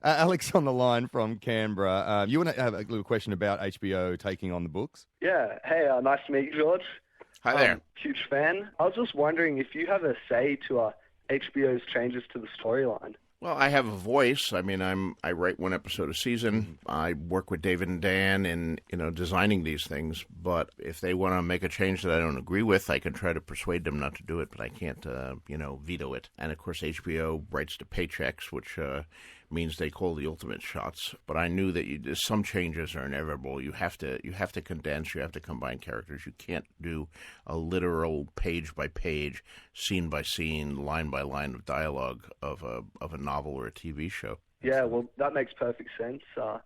Alex on the line from Canberra. You want to have a little question about HBO taking on the books? Yeah. Hey, nice to meet you, George. Hi there. Huge fan. I was just wondering if you have a say to HBO's changes to the storyline. Well, I have a voice. I mean, I write one episode a season. I work with David and Dan in, designing these things. But if they want to make a change that I don't agree with, I can try to persuade them not to do it, but I can't, veto it. And, of course, HBO writes the paychecks, which means they call the ultimate shots. But I knew that some changes are inevitable. You have to condense. You have to combine characters. You can't do a literal page by page, scene by scene, line by line of dialogue of a novel or a TV show. Yeah, well, that makes perfect sense. I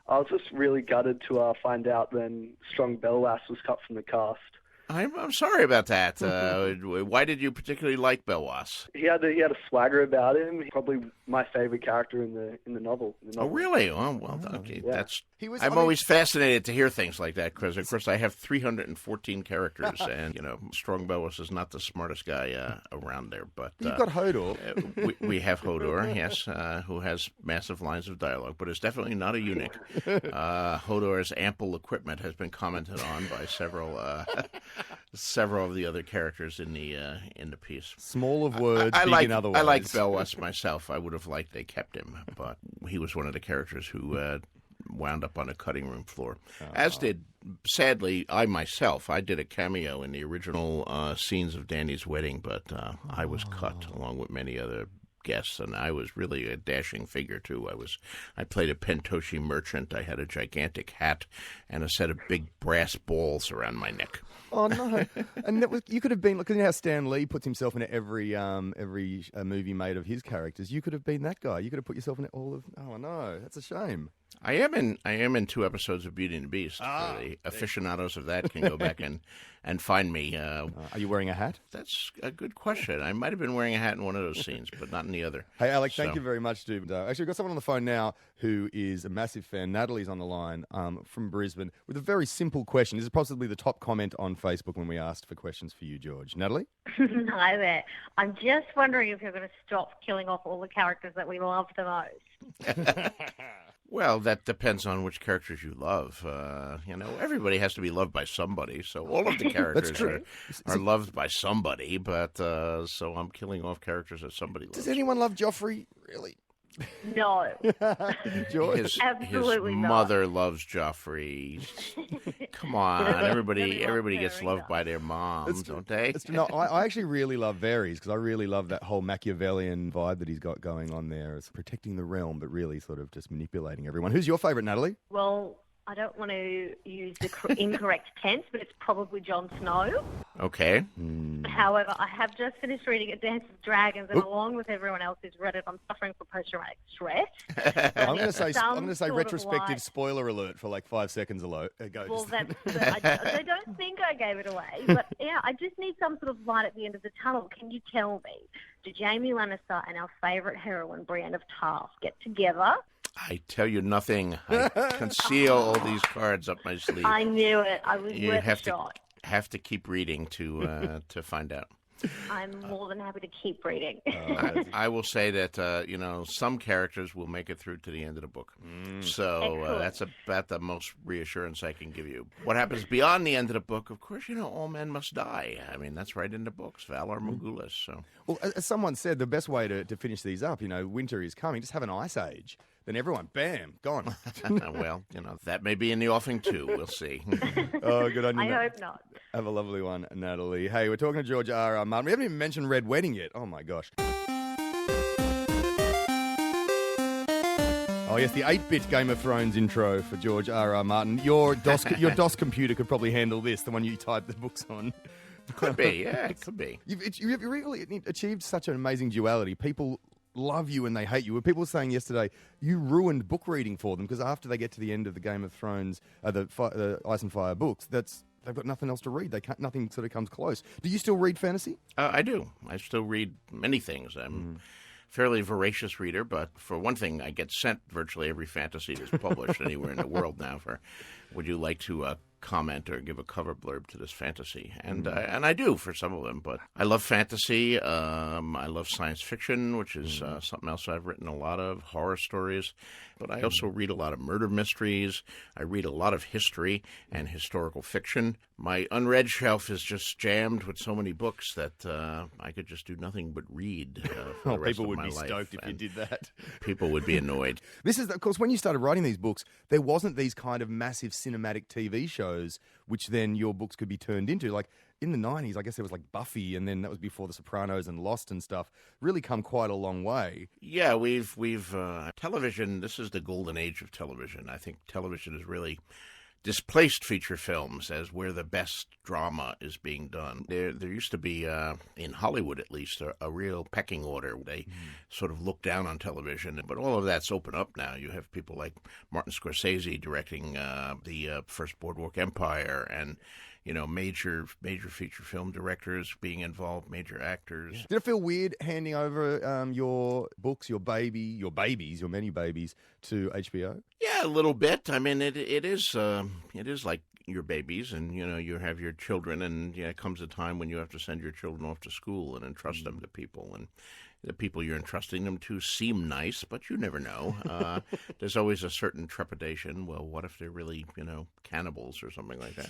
was just really gutted to find out then Strong Belwas was cut from the cast. I'm sorry about that. Why did you particularly like Belwas? He had a swagger about him. He's probably my favorite character in the novel. Oh, really? Oh, well, okay. Yeah. I'm always fascinated to hear things like that because, of course, I have 314 characters, and Strong Belwas is not the smartest guy around there. But you've got Hodor. We have Hodor, yes, who has massive lines of dialogue, but is definitely not a eunuch. Hodor's ample equipment has been commented on by several of the other characters in the piece. Small of words, big in other words. I like Belwas myself. I would have liked they kept him, but he was one of the characters who wound up on the cutting room floor. As did, sadly, I myself. I did a cameo in the original scenes of Danny's wedding, but I was cut along with many other guests, and I was really a dashing figure too. I played a Pentoshi merchant. I had a gigantic hat and a set of big brass balls around my neck. Oh no! And you could have been. Look, how Stan Lee puts himself into every movie made of his characters. You could have been that guy. You could have put yourself in all of. Oh no, that's a shame. I am in 2 episodes of Beauty and the Beast. The aficionados of that can go back and find me. Are you wearing a hat? That's a good question. I might have been wearing a hat in one of those scenes, but not in the other. Hey, Alex, thank you very much, dude. Actually, we've got someone on the phone now who is a massive fan. Natalie's on the line from Brisbane with a very simple question. This is possibly the top comment on Facebook when we asked for questions for you, George. Natalie? Hi there. I'm just wondering if you're going to stop killing off all the characters that we love the most. Well, that depends on which characters you love. Everybody has to be loved by somebody, so all of the characters are loved by somebody, but so I'm killing off characters that somebody loves. Does anyone love Joffrey, really? No. George? Absolutely his not. mother loves Joffrey. Come on, everybody gets loved by their mom, don't they? No, I actually really love Varys because I really love that whole Machiavellian vibe that he's got going on there. It's protecting the realm, but really sort of just manipulating everyone. Who's your favourite, Natalie? Well, I don't want to use the incorrect tense, but it's probably Jon Snow. Okay. However, I have just finished reading A Dance of Dragons, and along with everyone else who's read it, I'm suffering from post-traumatic stress. I'm going to say retrospective spoiler alert for like 5 seconds ago. Well, I don't think I gave it away, but yeah, I just need some sort of light at the end of the tunnel. Can you tell me, do Jaime Lannister and our favourite heroine, Brienne of Tarth, get together? I tell you nothing. I conceal all these cards up my sleeve. I knew it. I was worth a shot. Have to keep reading to find out. I'm more than happy to keep reading. I will say that, some characters will make it through to the end of the book. So that's about the most reassurance I can give you. What happens beyond the end of the book, of course, all men must die. I mean, that's right in the books, Valar Morghulis. So. Well, as someone said, the best way to finish these up, winter is coming, just have an ice age. Then everyone, bam, gone. Well, that may be in the offing too. We'll see. Oh, good on you. I hope not. Have a lovely one, Natalie. Hey, we're talking to George R.R. Martin. We haven't even mentioned Red Wedding yet. Oh, my gosh. Oh, yes, the 8-bit Game of Thrones intro for George R.R. Martin. Your DOS computer could probably handle this, the one you type the books on. Could be, yeah, it could be. You've really achieved such an amazing duality. People love you and they hate you. People were saying yesterday you ruined book reading for them because after they get to the end of the Game of Thrones, the Ice and Fire books, they've got nothing else to read. Nothing sort of comes close. Do you still read fantasy? I do. I still read many things. I'm a fairly voracious reader, but for one thing, I get sent virtually every fantasy that's published anywhere in the world now. Would you like to comment or give a cover blurb to this fantasy, and I do for some of them. But I love fantasy. I love science fiction, which is something else I've written a lot of, horror stories. But I also read a lot of murder mysteries. I read a lot of history and historical fiction. My unread shelf is just jammed with so many books that I could just do nothing but read for the rest People of would my be life. stoked if you And did that. People would be annoyed. This is, of course, when you started writing these books, there wasn't these kind of massive cinematic TV shows, which then your books could be turned into. Like in the 90s, I guess there was like Buffy, and then that was before The Sopranos and Lost and stuff. Really come quite a long way. Yeah, we've television. This is the golden age of television. I think television has really displaced feature films as where the best drama is being done. There used to be, in Hollywood at least, a real pecking order. They sort of look down on television, but all of that's open up now. You have people like Martin Scorsese directing the first Boardwalk Empire, and major feature film directors being involved, major actors. Did it feel weird handing over your books, your many babies, to HBO? Yeah, a little bit. I mean, it is like your babies, and you have your children, and it comes a time when you have to send your children off to school and entrust them to people, and the people you're entrusting them to seem nice, but you never know. There's always a certain trepidation. Well, what if they're really, cannibals or something like that?